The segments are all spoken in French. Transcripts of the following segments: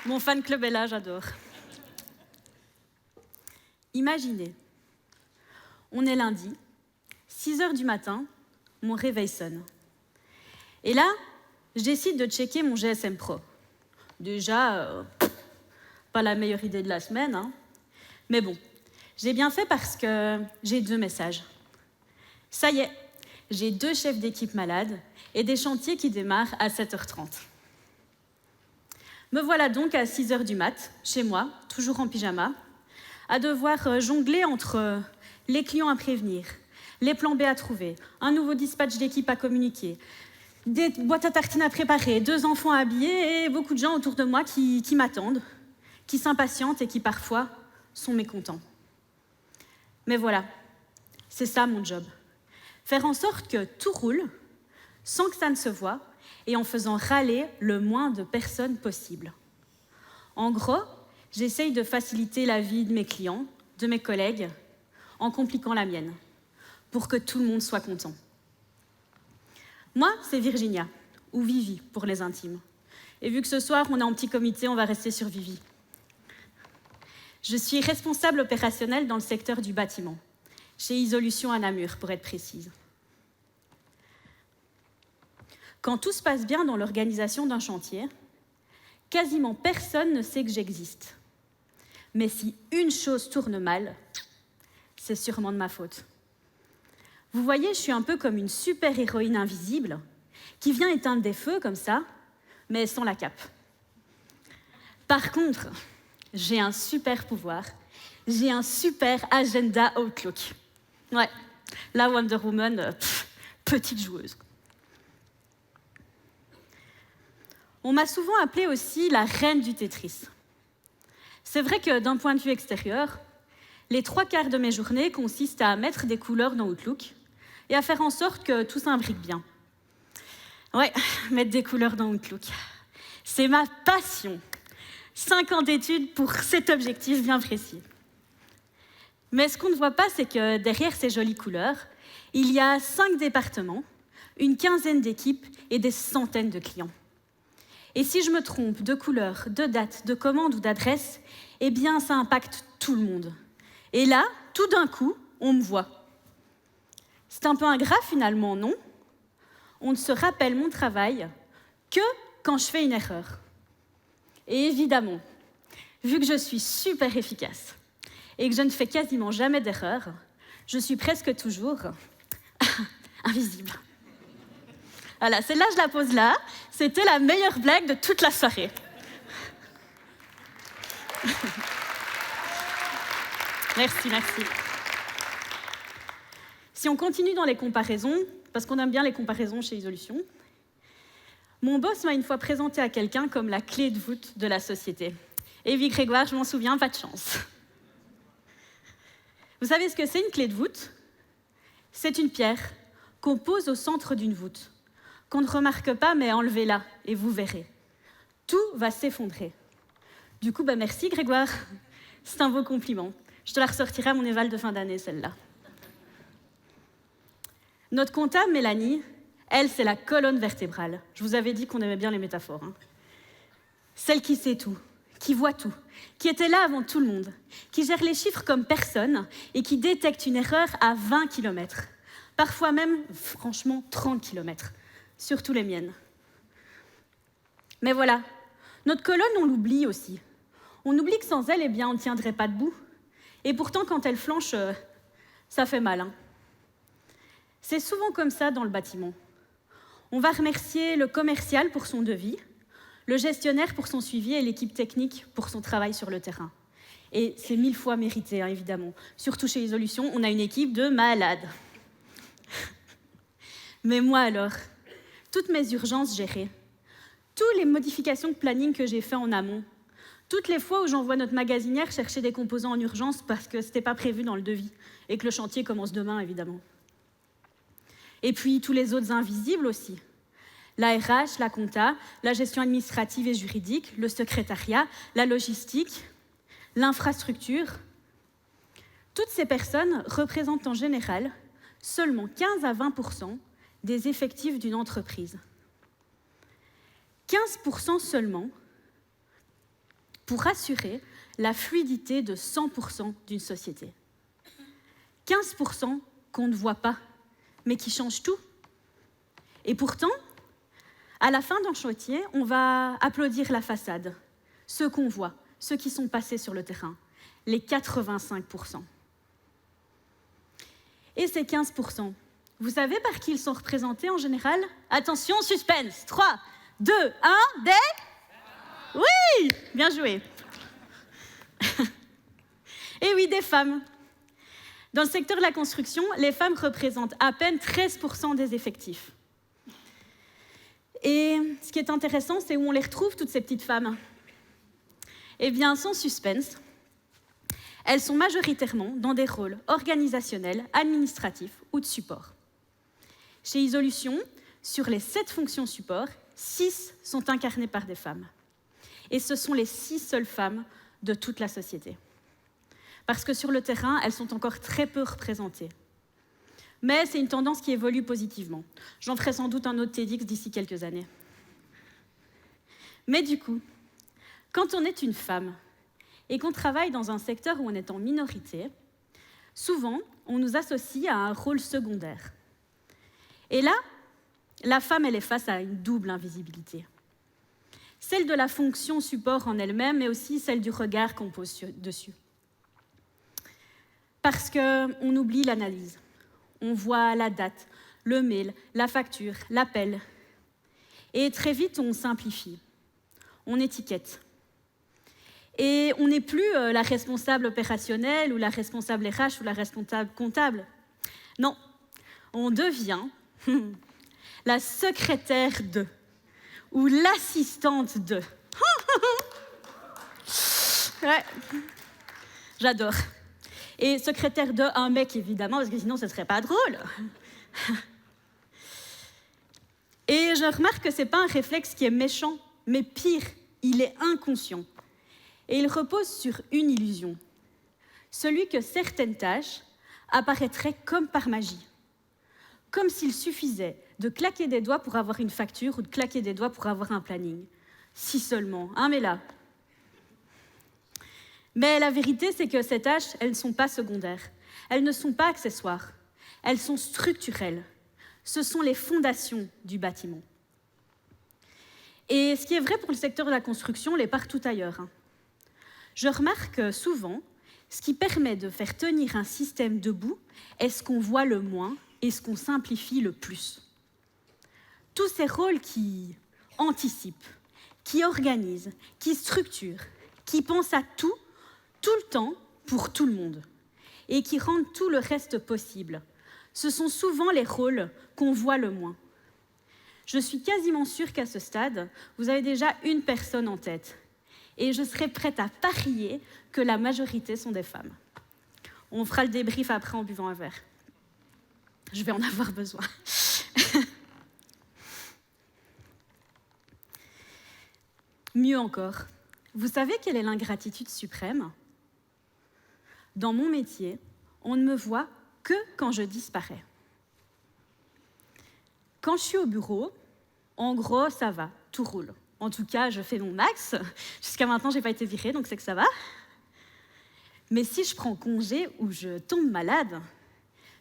Mon fan club est là, j'adore. Imaginez, on est lundi, 6h du matin, mon réveil sonne. Et là, je décide de checker mon GSM Pro. Déjà, pas la meilleure idée de la semaine, hein. Mais bon, j'ai bien fait parce que j'ai 2 messages. Ça y est, j'ai 2 chefs d'équipe malades et des chantiers qui démarrent à 7h30. Me voilà donc à 6h du mat, chez moi, toujours en pyjama, à devoir jongler entre les clients à prévenir, les plans B à trouver, un nouveau dispatch d'équipe à communiquer, des boîtes à tartines à préparer, 2 enfants à habiller et beaucoup de gens autour de moi qui m'attendent, qui s'impatientent et qui parfois sont mécontents. Mais voilà, c'est ça mon job. Faire en sorte que tout roule, sans que ça ne se voie, et en faisant râler le moins de personnes possible. En gros, j'essaye de faciliter la vie de mes clients, de mes collègues, en compliquant la mienne, pour que tout le monde soit content. Moi, c'est Virginia, ou Vivi pour les intimes. Et vu que ce soir, on est en petit comité, on va rester sur Vivi. Je suis responsable opérationnelle dans le secteur du bâtiment, chez Isolution à Namur, pour être précise. Quand tout se passe bien dans l'organisation d'un chantier, quasiment personne ne sait que j'existe. Mais si une chose tourne mal, c'est sûrement de ma faute. Vous voyez, je suis un peu comme une super-héroïne invisible qui vient éteindre des feux comme ça, mais sans la cape. Par contre, j'ai un super pouvoir, j'ai un super agenda Outlook. Ouais, la Wonder Woman, petite joueuse. On m'a souvent appelée aussi la reine du Tetris. C'est vrai que d'un point de vue extérieur, les 3/4 de mes journées consistent à mettre des couleurs dans Outlook et à faire en sorte que tout s'imbrique bien. Ouais, mettre des couleurs dans Outlook. C'est ma passion. 5 ans d'études pour cet objectif bien précis. Mais ce qu'on ne voit pas, c'est que derrière ces jolies couleurs, il y a 5 départements, une quinzaine d'équipes et des centaines de clients. Et si je me trompe de couleur, de date, de commande ou d'adresse, eh bien, ça impacte tout le monde. Et là, tout d'un coup, on me voit. C'est un peu ingrat finalement, non? On ne se rappelle mon travail que quand je fais une erreur. Et évidemment, vu que je suis super efficace et que je ne fais quasiment jamais d'erreur, je suis presque toujours invisible. Voilà, celle-là, je la pose là. C'était la meilleure blague de toute la soirée. Merci, merci. Si on continue dans les comparaisons, parce qu'on aime bien les comparaisons chez Isolution, mon boss m'a une fois présenté à quelqu'un comme la clé de voûte de la société. Evie Grégoire, je m'en souviens, pas de chance. Vous savez ce que c'est une clé de voûte? C'est une pierre qu'on pose au centre d'une voûte, qu'on ne remarque pas, mais enlevez-la, et vous verrez. Tout va s'effondrer. Du coup, merci Grégoire. C'est un beau compliment. Je te la ressortirai à mon éval de fin d'année, celle-là. Notre comptable, Mélanie, elle, c'est la colonne vertébrale. Je vous avais dit qu'on aimait bien les métaphores. Hein. Celle qui sait tout, qui voit tout, qui était là avant tout le monde, qui gère les chiffres comme personne et qui détecte une erreur à 20 km. Parfois même, franchement, 30 km. Surtout les miennes. Mais voilà, notre colonne, on l'oublie aussi. On oublie que sans elle, eh bien, on ne tiendrait pas debout. Et pourtant, quand elle flanche, ça fait mal. Hein. C'est souvent comme ça dans le bâtiment. On va remercier le commercial pour son devis, le gestionnaire pour son suivi et l'équipe technique pour son travail sur le terrain. Et c'est 1000 fois mérité, hein, évidemment. Surtout chez Isolution, on a une équipe de malades. Mais moi alors, toutes mes urgences gérées, toutes les modifications de planning que j'ai fait en amont, toutes les fois où j'envoie notre magasinière chercher des composants en urgence parce que ce n'était pas prévu dans le devis et que le chantier commence demain, évidemment. Et puis tous les autres invisibles aussi. La RH, la compta, la gestion administrative et juridique, le secrétariat, la logistique, l'infrastructure. Toutes ces personnes représentent en général seulement 15 à 20% des effectifs d'une entreprise. 15% seulement, pour assurer la fluidité de 100% d'une société. 15% qu'on ne voit pas, mais qui changent tout. Et pourtant, à la fin d'un chantier, on va applaudir la façade, ceux qu'on voit, ceux qui sont passés sur le terrain, les 85%. Et ces 15%, vous savez par qui ils sont représentés en général? Attention, suspense. 3, 2, 1, des... Oui, bien joué. Et oui, des femmes. Dans le secteur de la construction, les femmes représentent à peine 13% des effectifs. Et ce qui est intéressant, c'est où on les retrouve, toutes ces petites femmes. Eh bien, sans suspense, elles sont majoritairement dans des rôles organisationnels, administratifs ou de support. Chez Isolution, sur les 7 fonctions support, 6 sont incarnées par des femmes. Et ce sont les 6 seules femmes de toute la société. Parce que sur le terrain, elles sont encore très peu représentées. Mais c'est une tendance qui évolue positivement. J'en ferai sans doute un autre TEDx d'ici quelques années. Mais du coup, quand on est une femme et qu'on travaille dans un secteur où on est en minorité, souvent, on nous associe à un rôle secondaire. Et là, la femme, elle est face à une double invisibilité. Celle de la fonction support en elle-même, mais aussi celle du regard qu'on pose dessus. Parce qu'on oublie l'analyse. On voit la date, le mail, la facture, l'appel. Et très vite, on simplifie. On étiquette. Et on n'est plus la responsable opérationnelle ou la responsable RH ou la responsable comptable. Non, on devient la secrétaire de ou l'assistante de. Ouais, j'adore. Et secrétaire de un mec, évidemment, parce que sinon, ce ne serait pas drôle. Et je remarque que ce n'est pas un réflexe qui est méchant, mais pire, il est inconscient. Et il repose sur une illusion. Celui que certaines tâches apparaîtraient comme par magie. Comme s'il suffisait de claquer des doigts pour avoir une facture ou de claquer des doigts pour avoir un planning. Si seulement, hein, mais là. Mais la vérité, c'est que ces tâches, elles ne sont pas secondaires. Elles ne sont pas accessoires. Elles sont structurelles. Ce sont les fondations du bâtiment. Et ce qui est vrai pour le secteur de la construction l'est partout ailleurs. Je remarque souvent, ce qui permet de faire tenir un système debout est ce qu'on voit le moins et ce qu'on simplifie le plus. Tous ces rôles qui anticipent, qui organisent, qui structurent, qui pensent à tout le temps, pour tout le monde, et qui rendent tout le reste possible. Ce sont souvent les rôles qu'on voit le moins. Je suis quasiment sûre qu'à ce stade, vous avez déjà une personne en tête. Et je serais prête à parier que la majorité sont des femmes. On fera le débrief après en buvant un verre. Je vais en avoir besoin. Mieux encore, vous savez quelle est l'ingratitude suprême ? Dans mon métier, on ne me voit que quand je disparais. Quand je suis au bureau, en gros, ça va, tout roule. En tout cas, je fais mon max. Jusqu'à maintenant, je n'ai pas été virée, donc c'est que ça va. Mais si je prends congé ou je tombe malade,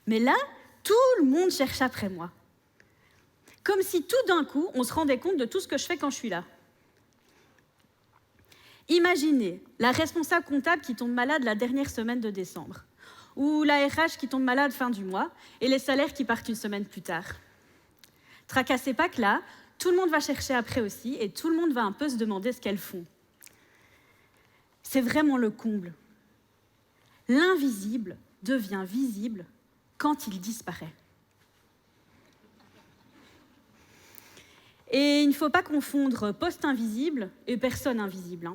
mais là, tout le monde cherche après moi. Comme si tout d'un coup, on se rendait compte de tout ce que je fais quand je suis là. Imaginez la responsable comptable qui tombe malade la dernière semaine de décembre, ou la RH qui tombe malade fin du mois, et les salaires qui partent une semaine plus tard. Tracassez pas que là, tout le monde va chercher après aussi, et tout le monde va un peu se demander ce qu'elles font. C'est vraiment le comble. L'invisible devient visible quand il disparaît. Et il ne faut pas confondre poste invisible et personne invisible.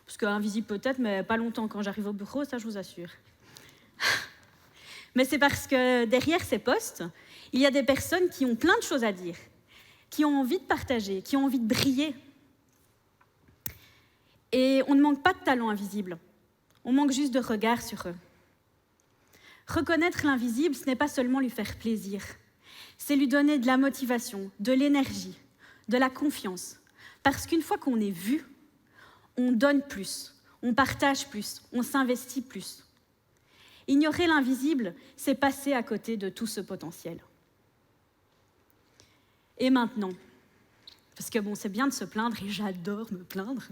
Parce qu'invisible peut-être, mais pas longtemps quand j'arrive au bureau, ça je vous assure. Mais c'est parce que derrière ces postes, il y a des personnes qui ont plein de choses à dire, qui ont envie de partager, qui ont envie de briller. Et on ne manque pas de talent invisible, on manque juste de regard sur eux. Reconnaître l'invisible, ce n'est pas seulement lui faire plaisir, c'est lui donner de la motivation, de l'énergie, de la confiance. Parce qu'une fois qu'on est vu, On donne plus, on partage plus, on s'investit plus. Ignorer l'invisible, c'est passer à côté de tout ce potentiel. Et maintenant, parce que bon, c'est bien de se plaindre et j'adore me plaindre,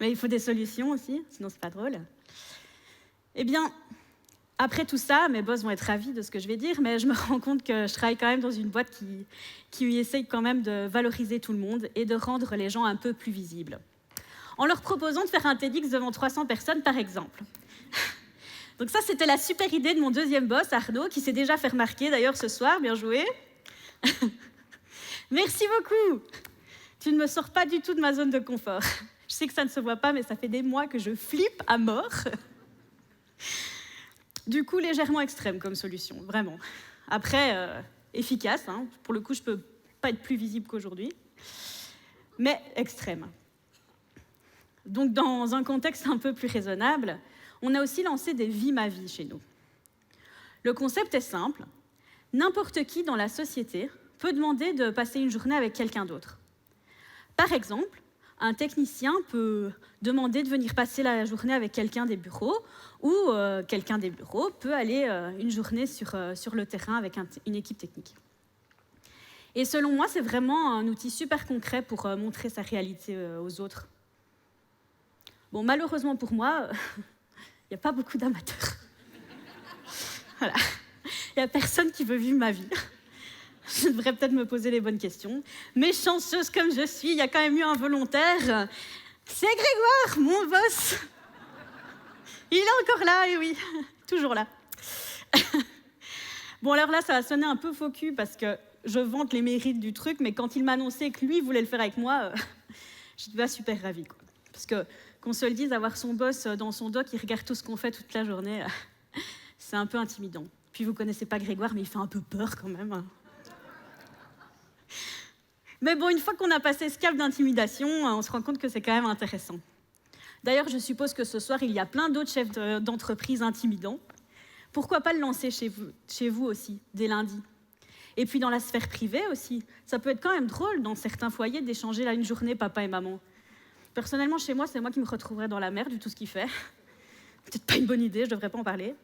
mais il faut des solutions aussi, sinon c'est pas drôle. Eh bien, après tout ça, mes boss vont être ravis de ce que je vais dire, mais je me rends compte que je travaille quand même dans une boîte qui essaye quand même de valoriser tout le monde et de rendre les gens un peu plus visibles. En leur proposant de faire un TEDx devant 300 personnes, par exemple. Donc ça, c'était la super idée de mon deuxième boss, Arnaud, qui s'est déjà fait remarquer d'ailleurs ce soir, bien joué. Merci beaucoup. Tu ne me sors pas du tout de ma zone de confort. Je sais que ça ne se voit pas, mais ça fait des mois que je flippe à mort. Du coup, légèrement extrême comme solution, vraiment. Après, efficace, hein. Pour le coup, je ne peux pas être plus visible qu'aujourd'hui, mais extrême. Donc, dans un contexte un peu plus raisonnable, on a aussi lancé des Vie ma vie chez nous. Le concept est simple. N'importe qui dans la société peut demander de passer une journée avec quelqu'un d'autre. Par exemple, un technicien peut demander de venir passer la journée avec quelqu'un des bureaux ou quelqu'un des bureaux peut aller une journée sur le terrain avec une équipe technique. Et selon moi, c'est vraiment un outil super concret pour montrer sa réalité aux autres. Bon, malheureusement pour moi, il n'y a pas beaucoup d'amateurs. Voilà. Il n'y a personne qui veut vivre ma vie. Je devrais peut-être me poser les bonnes questions. Mais chanceuse comme je suis, il y a quand même eu un volontaire. C'est Grégoire, mon boss. Il est encore là, et oui, toujours là. Bon, alors là, ça va sonner un peu faux cul parce que je vante les mérites du truc, mais quand il m'a annoncé que lui voulait le faire avec moi, j'étais pas super ravie, quoi. Parce que, qu'on se le dise, avoir son boss dans son dos qui regarde tout ce qu'on fait toute la journée, c'est un peu intimidant. Puis vous connaissez pas Grégoire, mais il fait un peu peur quand même. Mais bon, une fois qu'on a passé ce cap d'intimidation, on se rend compte que c'est quand même intéressant. D'ailleurs, je suppose que ce soir, il y a plein d'autres chefs d'entreprise intimidants. Pourquoi pas le lancer chez vous aussi, dès lundi? Et puis dans la sphère privée aussi, ça peut être quand même drôle dans certains foyers d'échanger là une journée papa et maman. Personnellement, chez moi, c'est moi qui me retrouverais dans la merde du tout ce qu'il fait. Peut-être pas une bonne idée, je devrais pas en parler.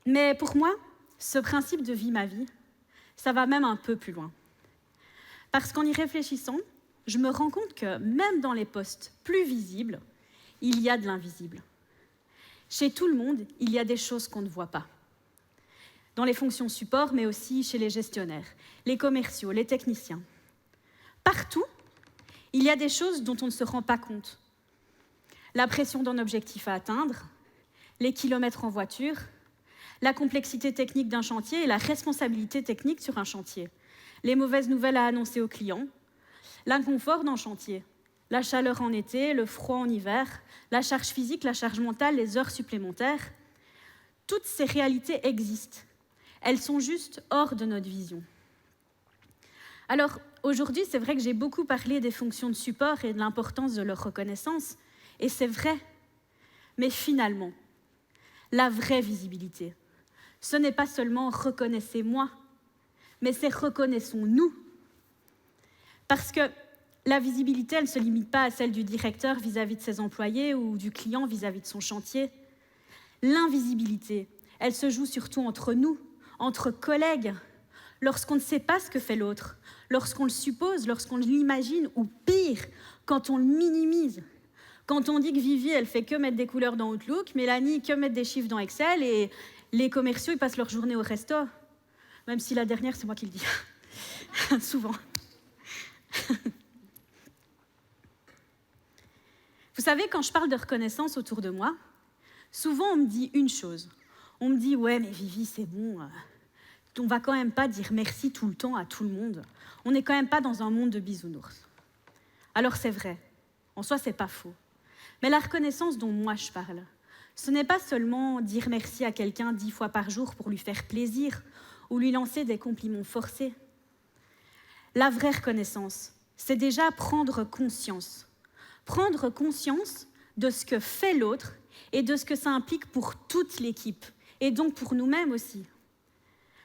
Mais pour moi, ce principe de vie ma vie, ça va même un peu plus loin. Parce qu'en y réfléchissant, je me rends compte que même dans les postes plus visibles, il y a de l'invisible. Chez tout le monde, il y a des choses qu'on ne voit pas. Dans les fonctions support, mais aussi chez les gestionnaires, les commerciaux, les techniciens. Partout, il y a des choses dont on ne se rend pas compte. La pression d'un objectif à atteindre, les kilomètres en voiture, la complexité technique d'un chantier et la responsabilité technique sur un chantier, les mauvaises nouvelles à annoncer aux clients, l'inconfort d'un chantier, la chaleur en été, le froid en hiver, la charge physique, la charge mentale, les heures supplémentaires. Toutes ces réalités existent. Elles sont juste hors de notre vision. Alors, aujourd'hui, c'est vrai que j'ai beaucoup parlé des fonctions de support et de l'importance de leur reconnaissance, et c'est vrai. Mais finalement, la vraie visibilité, ce n'est pas seulement « reconnaissez-moi », mais c'est « reconnaissons-nous ». Parce que la visibilité, elle ne se limite pas à celle du directeur vis-à-vis de ses employés ou du client vis-à-vis de son chantier. L'invisibilité, elle se joue surtout entre nous, entre collègues, lorsqu'on ne sait pas ce que fait l'autre, lorsqu'on le suppose, lorsqu'on l'imagine, ou pire, quand on le minimise. Quand on dit que Vivi, elle fait que mettre des couleurs dans Outlook, Mélanie, que mettre des chiffres dans Excel, et les commerciaux, ils passent leur journée au resto. Même si la dernière, c'est moi qui le dis. Souvent. Vous savez, quand je parle de reconnaissance autour de moi, souvent on me dit une chose. On me dit « Ouais, mais Vivi, c'est bon, on va quand même pas dire merci tout le temps à tout le monde. On n'est quand même pas dans un monde de bisounours. » Alors c'est vrai, en soi, c'est pas faux. Mais la reconnaissance dont moi je parle, ce n'est pas seulement dire merci à quelqu'un 10 fois par jour pour lui faire plaisir ou lui lancer des compliments forcés. La vraie reconnaissance, c'est déjà prendre conscience. Prendre conscience de ce que fait l'autre et de ce que ça implique pour toute l'équipe, et donc pour nous-mêmes aussi.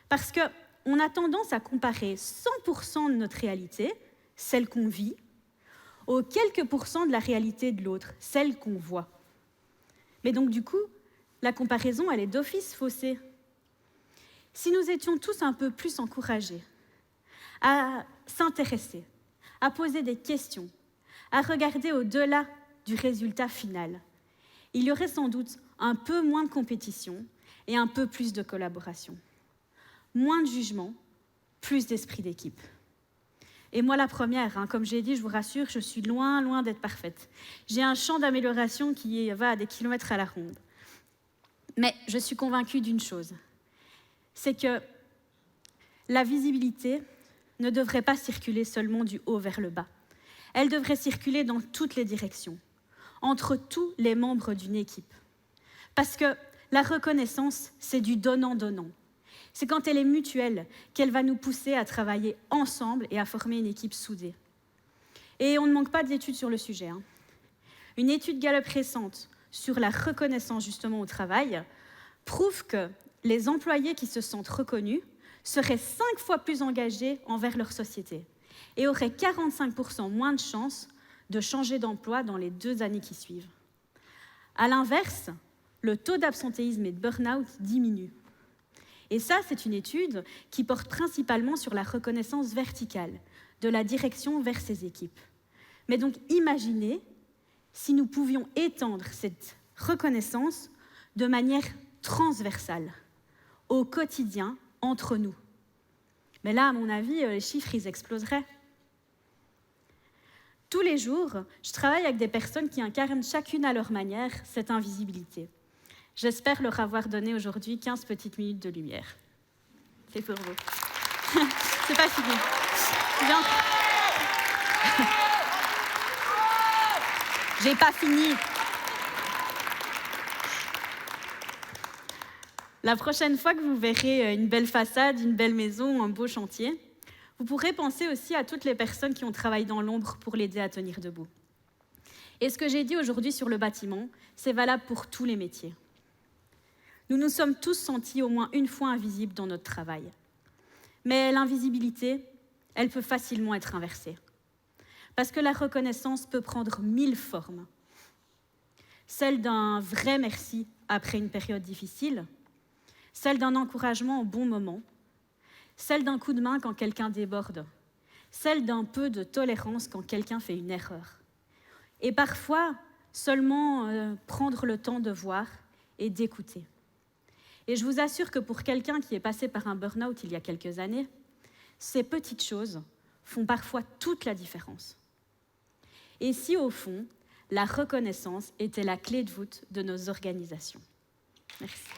Parce que on a tendance à comparer 100% de notre réalité, celle qu'on vit, aux quelques pourcents de la réalité de l'autre, celle qu'on voit. Mais donc du coup, la comparaison, elle est d'office faussée. Si nous étions tous un peu plus encouragés à s'intéresser, à poser des questions, à regarder au-delà du résultat final, il y aurait sans doute un peu moins de compétition et un peu plus de collaboration. Moins de jugement, plus d'esprit d'équipe. Et moi la première, comme j'ai dit, je vous rassure, je suis loin, loin d'être parfaite. J'ai un champ d'amélioration qui va à des kilomètres à la ronde. Mais je suis convaincue d'une chose, c'est que la visibilité ne devrait pas circuler seulement du haut vers le bas. Elle devrait circuler dans toutes les directions, entre tous les membres d'une équipe. Parce que la reconnaissance, c'est du donnant-donnant. C'est quand elle est mutuelle qu'elle va nous pousser à travailler ensemble et à former une équipe soudée. Et on ne manque pas d'études sur le sujet. Une étude Gallup récente sur la reconnaissance justement au travail prouve que les employés qui se sentent reconnus seraient 5 fois plus engagés envers leur société et auraient 45% moins de chances de changer d'emploi dans les 2 années qui suivent. À l'inverse, le taux d'absentéisme et de burn-out diminue. Et ça, c'est une étude qui porte principalement sur la reconnaissance verticale, de la direction vers ses équipes. Mais donc, imaginez si nous pouvions étendre cette reconnaissance de manière transversale, au quotidien, entre nous. Mais là, à mon avis, les chiffres, ils exploseraient. Tous les jours, je travaille avec des personnes qui incarnent chacune à leur manière cette invisibilité. J'espère leur avoir donné aujourd'hui 15 petites minutes de lumière. C'est pour vous. C'est pas fini. J'ai pas fini. La prochaine fois que vous verrez une belle façade, une belle maison, un beau chantier, vous pourrez penser aussi à toutes les personnes qui ont travaillé dans l'ombre pour l'aider à tenir debout. Et ce que j'ai dit aujourd'hui sur le bâtiment, c'est valable pour tous les métiers. Nous nous sommes tous sentis au moins une fois invisibles dans notre travail. Mais l'invisibilité, elle peut facilement être inversée. Parce que la reconnaissance peut prendre 1000 formes. Celle d'un vrai merci après une période difficile, celle d'un encouragement au bon moment, celle d'un coup de main quand quelqu'un déborde, celle d'un peu de tolérance quand quelqu'un fait une erreur. Et parfois, seulement prendre le temps de voir et d'écouter. Et je vous assure que pour quelqu'un qui est passé par un burn-out il y a quelques années, ces petites choses font parfois toute la différence. Et si, au fond, la reconnaissance était la clé de voûte de nos organisations. Merci.